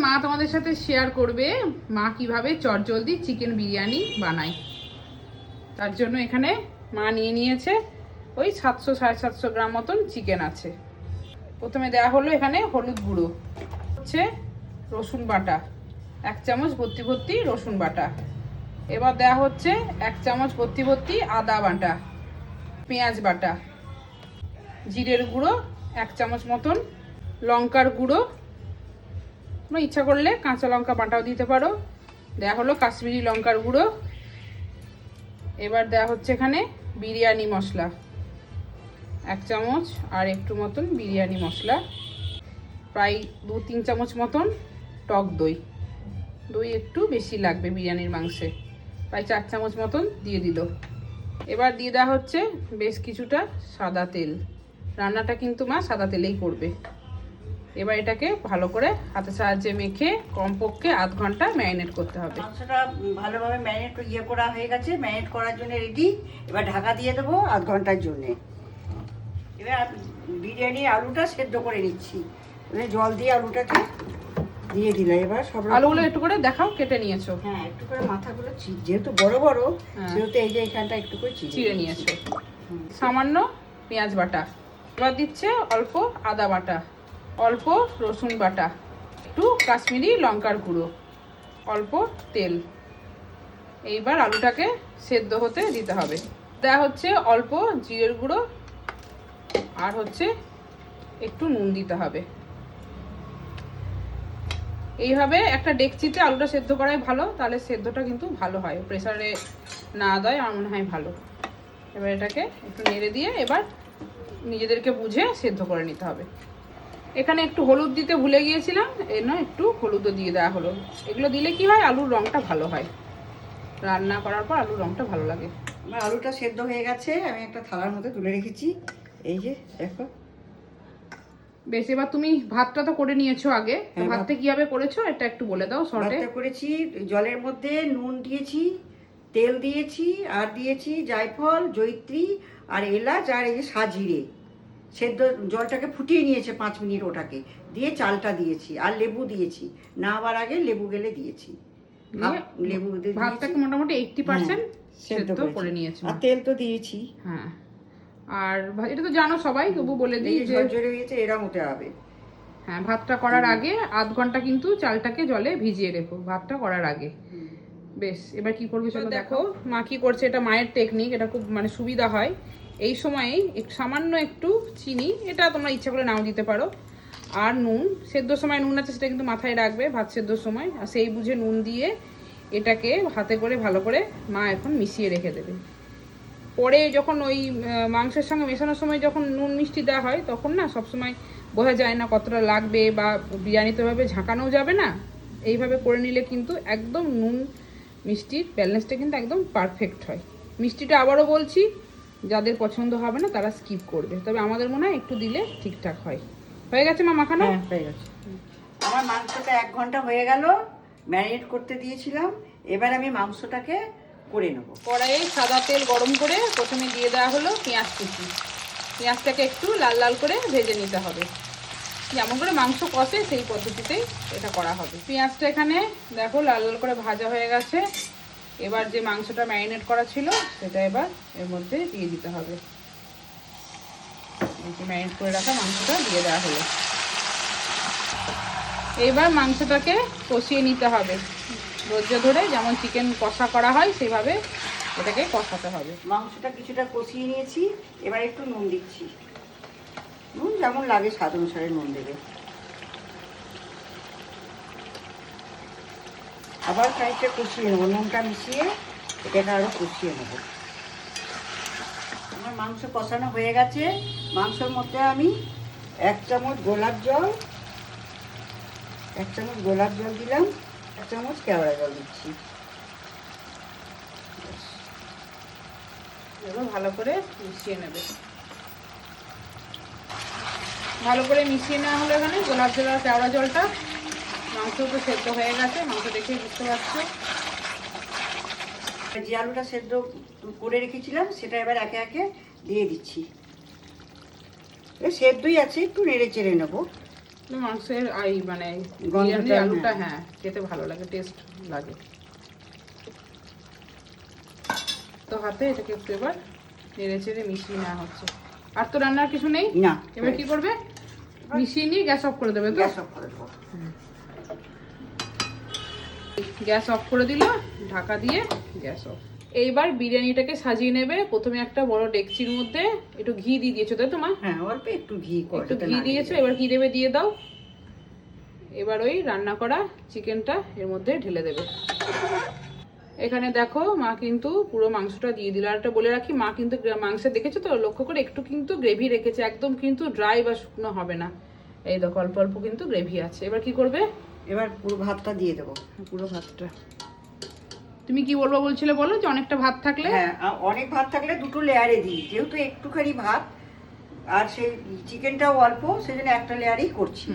মা তোমাদের সাথে শেয়ার করবে মা কিভাবে চটজলদি চিকেন বিরিয়ানি বানায়। তার জন্য এখানে মা নিয়ে নিয়েছে ওই 700-750 গ্রাম মতন চিকেন আছে। প্রথমে দেওয়া হলো এখানে হলুদ গুঁড়ো, হচ্ছে রসুন বাটা 1 চামচ ভর্তি ভর্তি রসুন বাটা। এবার দেওয়া হচ্ছে 1 চামচ ভর্তি ভর্তি আদা বাটা, পেঁয়াজ বাটা, জিরের গুঁড়ো 1 চামচ মতন, লঙ্কার গুঁড়ো, তোমরা ইচ্ছা করলে কাঁচা লঙ্কা বাটাও দিতে পারো। দেওয়া হলো কাশ্মীরি লঙ্কার গুঁড়ো। এবার দেওয়া হচ্ছে এখানে বিরিয়ানি মশলা 1 চামচ, আর একটু মতন বিরিয়ানি মশলা, প্রায় 2-3 চামচ মতন টক দই। দই একটু বেশি লাগবে বিরিয়ানির মাংসে, প্রায় 4 চামচ মতন দিয়ে দিল। এবার দিয়ে দেওয়া হচ্ছে বেশ কিছুটা সাদা তেল। রান্নাটা কিন্তু মা সাদা তেলেই করবে। এবার এটাকে ভালো করে হাতের সাহায্যে মেখে কমপক্ষে আধ ঘন্টা ম্যারিনেট করতে হবে। মাংসটা ভালোভাবে ম্যারিনেট করা হয়ে গেছে, ম্যারিনেট করার জন্য রেডি। এবার ঢাকা দিয়ে দেবো আধ ঘন্টার জন্যে। এবার বিরিয়ানির আলুটা সেদ্ধ করে নিচ্ছি। এবার জল দিয়ে আলুটাকে দিয়ে দিলাম। এবার সব আলুগুলো একটু করে দেখাও, কেটে নিয়েছো? হ্যাঁ, একটু করে মাথাগুলো যেহেতু বড় বড়, সেহেতু এই যে এখানটা একটু করে চিড়ে নিয়েছো। সামান্য পেঁয়াজ বাটা, এবার দিচ্ছে অল্প আদা বাটা, অল্প রসুন বাটা, একটু কাশ্মীরি লঙ্কার গুঁড়ো, অল্প তেল। এইবার আলুটাকে সেদ্ধ হতে দিতে হবে। দেওয়া হচ্ছে অল্প জিরের গুঁড়ো, আর হচ্ছে একটু নুন দিতে হবে। এইভাবে একটা ডেকচিতে আলুটা সেদ্ধ করাই ভালো, তাহলে সেদ্ধটা কিন্তু ভালো হয়। প্রেসারে না দেয় আমার মনে হয় ভালো। এবার এটাকে একটু নেড়ে দিয়ে এবার নিজেদেরকে বুঝে সেদ্ধ করে নিতে হবে। এখানে একটু হলুদ দিতে ভুলে গিয়েছিলাম, এর নয় একটু হলুদও দিয়ে দেওয়া হলো। এগুলো দিলে কি হয়, আলুর রঙটা ভালো হয়। রান্না করার পর আলুর রঙটা ভালো লাগে। আমার আলুটা সেদ্ধ হয়ে গেছে, আমি একটা থালার মধ্যে তুলে রেখেছি। এই যে দেখো। বেশ, এবার তুমি ভাতটা তো করে নিয়েছো আগে। ভাতটা কিভাবে করেছো এটা একটু বলে দাও শর্টে। ভাতটা করেছি, জলের মধ্যে নুন দিয়েছি, তেল দিয়েছি, আর দিয়েছি জায়ফল, জয়িত্রী, আর এলাচ, আর এই যে সাজিরে। সেদ্ধ জলটাকে ফুটিয়ে নিয়েছে 5 মিনিট, ওটাকে দিয়ে চালটা দিয়েছি, আর লেবু দিয়েছি। নামাবার আগে লেবু গেলে দিয়েছি। লেবু ভাতটাকে মোটামুটি 80% সেদ্ধ করে নিয়েছো। আর তেল তো দিয়েছি। হ্যাঁ, আর এটা তো জানো সবাই, তবু বলে দিই যে ঝরঝরে হয়েছে, এরকম হতে হবে। হ্যাঁ, ভাতটা করার আগে আধ ঘন্টা কিন্তু চালটাকে জলে ভিজিয়ে রেখো, ভাতটা করার আগে। বেশ, এবার কি করবে চলো দেখো। মা কি করছে, এটা মায়ের টেকনিক, এটা খুব মানে সুবিধা হয়। এই সময়েই সামান্য একটু চিনি, এটা তোমরা ইচ্ছা করে নাও দিতে পারো, আর নুন। সেদ্ধর সময় নুন আছে সেটা কিন্তু মাথায় রাখবে, ভাত সেদ্ধর সময়, আর সেই বুঝে নুন দিয়ে এটাকে হাতে করে ভালো করে মা এখন মিশিয়ে রেখে দেবে। পরে যখন ওই মাংসের সঙ্গে মেশানোর সময় যখন নুন মিষ্টি দেওয়া হয়, তখন না সবসময় বোঝা যায় না কতটা লাগবে, বা বিরিয়ানিতে ওইভাবে ঝাঁকানোও যাবে না। এইভাবে করে নিলে কিন্তু একদম নুন মিষ্টির ব্যালেন্সটা কিন্তু একদম পারফেক্ট হয়। মিষ্টিটা আবারও বলছি, যাদের পছন্দ হবে না তারা স্কিপ করবে, তবে আমাদের মনে হয় একটু দিলে ঠিকঠাক হয়। হয়ে গেছে মা মাখানো? হয়ে গেছে। আমার মাংসটা 1 ঘন্টা হয়ে গেল, ম্যারিনেট করতে দিয়েছিলাম। এবার আমি মাংসটাকে করে নেব। কড়াইয়ে সাদা তেল গরম করে প্রথমে দিয়ে দেওয়া হলো পেঁয়াজ কুচি। পেঁয়াজটাকে একটু লাল লাল করে ভেজে নিতে হবে, যেমন করে মাংস কষে সেই পদ্ধতিতেই এটা করা হবে। পেঁয়াজটা এখানে দেখো লাল লাল করে ভাজা হয়ে গেছে। এবার যে মাংসটা ম্যারিনেট করা ছিল সেটা এবার এর মধ্যে দিয়ে দিতে হবে। ম্যারিনেট করে রাখা মাংসটা দিয়ে দেওয়া হলো। এইবার মাংসটাকে কষিয়ে নিতে হবে ধৈর্য ধরে, যেমন চিকেন কষা করা হয় সেভাবে এটাকে কষাতে হবে। মাংসটা কিছুটা কষিয়ে নিয়েছি, এবার একটু নুন দিচ্ছি। নুন যেমন লাগে স্বাদ অনুসারে নুন দেবে। আবার খানিকটা কষিয়ে নেবো, নুনটা মিশিয়ে এটাকে আরও কষিয়ে নেব। আমার মাংস কষানো হয়ে গেছে। মাংসের মধ্যে আমি 1 চামচ গোলাপ জল দিলাম, 1 চামচ কেওড়া জল দিচ্ছি। এবার ভালো করে মিশিয়ে নেবে। ভালো করে মিশিয়ে নেওয়া হলো এখানে গোলাপ জল আর কেওড়া জলটা। মাংস তো সেদ্ধ হয়ে গেছে, মাংস দেখেই বুঝতে পারছো। যে আলুটা সেদ্ধ করে রেখেছিলাম সেটা এবার একে একে দিয়ে দিচ্ছি। সেদ্ধই আছে, একটু নেড়ে চেড়ে নেবো। মাংসের মানে গন্ধটা, বিরিয়ানির আলুটা হ্যাঁ খেতে ভালো লাগে, টেস্ট লাগে। তো হাতে এটাকে একটু এবার নেড়ে চেড়ে মিশিয়ে নেওয়া হচ্ছে। আর তো রান্নার কিছু নেই না। এবার কি করবে, মিশিয়ে নিয়ে গ্যাস অফ করে দেবে। তো গ্যাস অফ করে দেবো। গ্যাস অফ করে দিল, ঢাকা দিয়ে গ্যাস অফ। এইবার বিরিয়ানিটাকে সাজিয়ে নেবে। প্রথমে একটা বড় ডেকচির মধ্যে একটু ঘি দিয়ে দিয়েছো তাই তো মা? হ্যাঁ, অল্প একটু ঘি একটু ঘি দিয়েছো, এবার কি দেবে দিয়ে দাও। এবার ওই রান্না করা চিকেনটা এর মধ্যে ঢেলে দেবে। এখানে দেখো মা কিন্তু পুরো মাংসটা দিয়ে দিল। আর একটা বলে রাখি, মা কিন্তু মাংসে দেখেছো তো লক্ষ্য করে একটু কিন্তু গ্রেভি রেখেছে, একদম কিন্তু ড্রাই বা শুকনো হবে না। এই দেখো অল্প অল্প কিন্তু গ্রেভি আছে। এবার কি করবে, এবার পুরো ভাতটা দিয়ে দেবো। পুরো ভাতটা। তুমি কি বলবো বলছিলে বলো, যে অনেকটা ভাত থাকলে? হ্যাঁ, অনেক ভাত থাকলে দুটো লেয়ারে দিই, যেহেতু একটুখানি ভাত আর সেই চিকেনটাও অল্প, সেজন্য একটা লেয়ারেই করছি।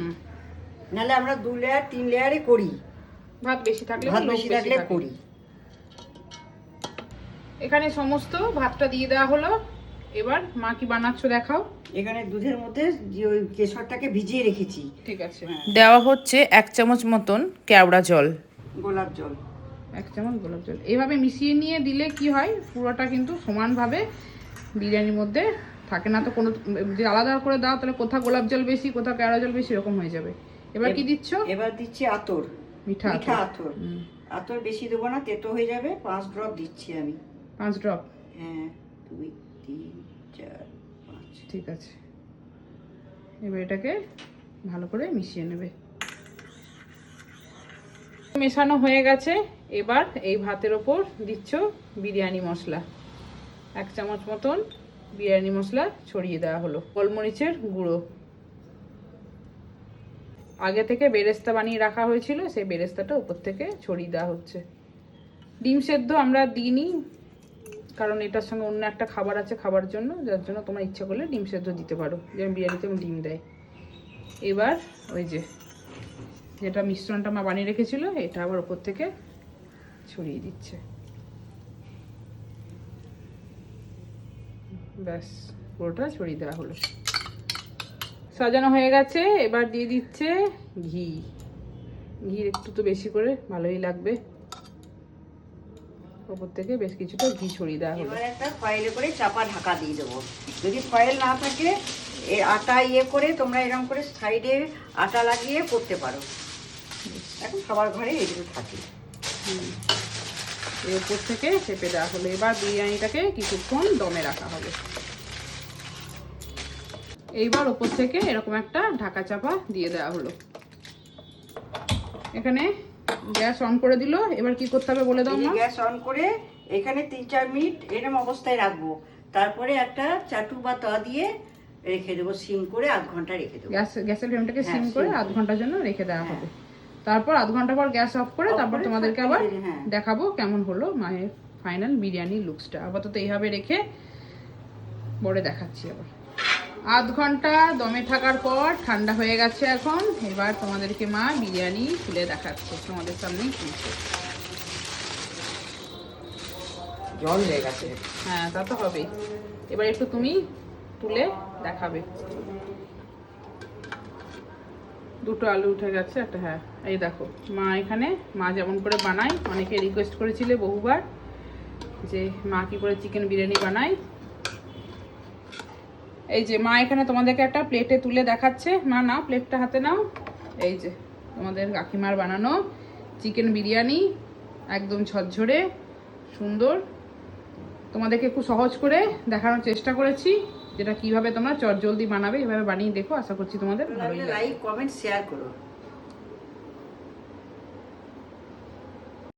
নাহলে আমরা 2 লেয়ার 3 লেয়ারে করি, ভাত বেশি থাকলে ভাত বেশি থাকলে করি। এখানে সমস্ত ভাতটা দিয়ে দেওয়া হলো। এবার মা কি বানাচ্ছো দেখাও। এখানে দুধের মধ্যে যে ওই কেশরটাকে ভিজিয়ে রেখেছি। ঠিক আছে। দেওয়া হচ্ছে 1 চামচ মতন কেওড়া জল, গোলাপ জল 1 চামচ গোলাপ জল। এইভাবে মিশিয়ে নিয়ে দিলে কি হয়, পুরোটা কিন্তু সমানভাবে বিরিয়ানির মধ্যে থাকে না। তো কোনো যে আলাদা করে দাও তাহলে কোথাও গোলাপ জল বেশি, কোথাও কেওড়া জল বেশি, এরকম হয়ে যাবে। এবার কি দিচ্ছ? এবার দিচ্ছি আতর, মিঠা আতর। আতর বেশি দেবো না, তেতো হয়ে যাবে। 5 ড্রপ দিচ্ছি আমি। 5 ড্রপ? হ্যাঁ, 2 3 4 5। ঠিক আছে। এবার এটাকে ভালো করে মিশিয়ে নেবে। মেশানো হয়ে গেছে। এবার এই ভাতের ওপর দিচ্ছ বিরিয়ানি মশলা। 1 চামচ মতন বিরিয়ানি মশলা ছড়িয়ে দেওয়া হলো। গোলমরিচের গুঁড়ো, আগে থেকে বেরেস্তা বানিয়ে রাখা হয়েছিল, সেই বেরেস্তাটা উপর থেকে ছড়িয়ে দেওয়া হচ্ছে। ডিম সেদ্ধ আমরা দিইনি, কারণ এটার সঙ্গে অন্য একটা খাবার আছে খাবার জন্য, যার জন্য তোমার ইচ্ছা করলে ডিম সেদ্ধ দিতে পারো, যেমন বিরিয়ানিতে ডিম দেয়। এবার ওই যেটা মিশ্রণটা মা বানিয়ে রেখেছিল, এটা আবার উপর থেকে ছড়িয়ে দিচ্ছে। ব্যাস, পুরোটা ছড়িয়ে দেওয়া হলো। সাজানো হয়ে গেছে। এবার দিয়ে দিচ্ছে ঘি। ঘি একটু তো বেশি করে, ভালোই লাগবে। উপর থেকে বেশ কিছুটা ঘি ছড়িয়ে দেওয়া হলো। এবার একটা ফয়েলে করে চাপা ঢাকা দিয়ে দেবো। যদি ফয়েল না থাকে, আটা করে তোমরা এরকম করে সাইডে আটা লাগিয়ে করতে পারো। এখন সবার ঘরে এগুলো থাকে। এর উপর থেকে চেপে দেওয়া হলো। এবার বিরিয়ানিটাকে কিছুক্ষণ দমে রাখা হবে। এইবার উপর থেকে এরকম একটা ঢাকা চাপা দিয়ে দেওয়া হলো। এখানে গ্যাস অন করে দিল। এবার কি করতে হবে বলে দাও মা। গ্যাস অন করে এখানে 3-4 মিনিট এরকম অবস্থায় রাখবো। তারপরে একটা চাটু বা তা দিয়ে রেখে দেবো, সিম করে 1/2 ঘন্টা রেখে দেবো। গ্যাসের ফ্লেমটাকে সিম করে 1/2 ঘন্টার জন্য রেখে দেওয়া হবে। তারপর 1/2 ঘন্টা পর গ্যাস অফ করে তারপর তোমাদেরকে আবার দেখাবো কেমন হলো মায়ের ফাইনাল বিরিয়ানি লুকসটা। আপাতত এইভাবে রেখে পরে দেখাচ্ছি আবার। 1/2 ঘন্টা দমে থাকার পর ঠান্ডা হয়ে গেছে এখন। এবার তোমাদেরকে মা বিরিয়ানি খুলে দেখাচ্ছে, তোমাদের সামনেই খুলছে। জল হয়ে গেছে। হ্যাঁ, তা তো হবেই। এবার একটু তুমি তুলে দেখাবে। 2টো আলু উঠে গেছে একটা। হ্যাঁ, এই দেখো মা এখানে, মা যেমন করে বানায়, অনেকে রিকোয়েস্ট করেছিলে বহুবার যে মা কি করে চিকেন বিরিয়ানি বানায়। এই যে মা এখানে তোমাদেরকে একটা প্লেটে তুলে দেখাচ্ছে। মা নাও, প্লেটটা হাতে নাও। এই যে তোমাদের কাকিমার বানানো চিকেন বিরিয়ানি, একদম ঝরঝরে সুন্দর। তোমাদেরকে খুব সহজ করে দেখানোর চেষ্টা করেছি, যেটা কিভাবে তোমরা চটজলদি বানাবে। এভাবে বানিয়ে দেখো, আশা করছি তোমাদের ভালো লাগবে। লাইক কমেন্ট শেয়ার করো।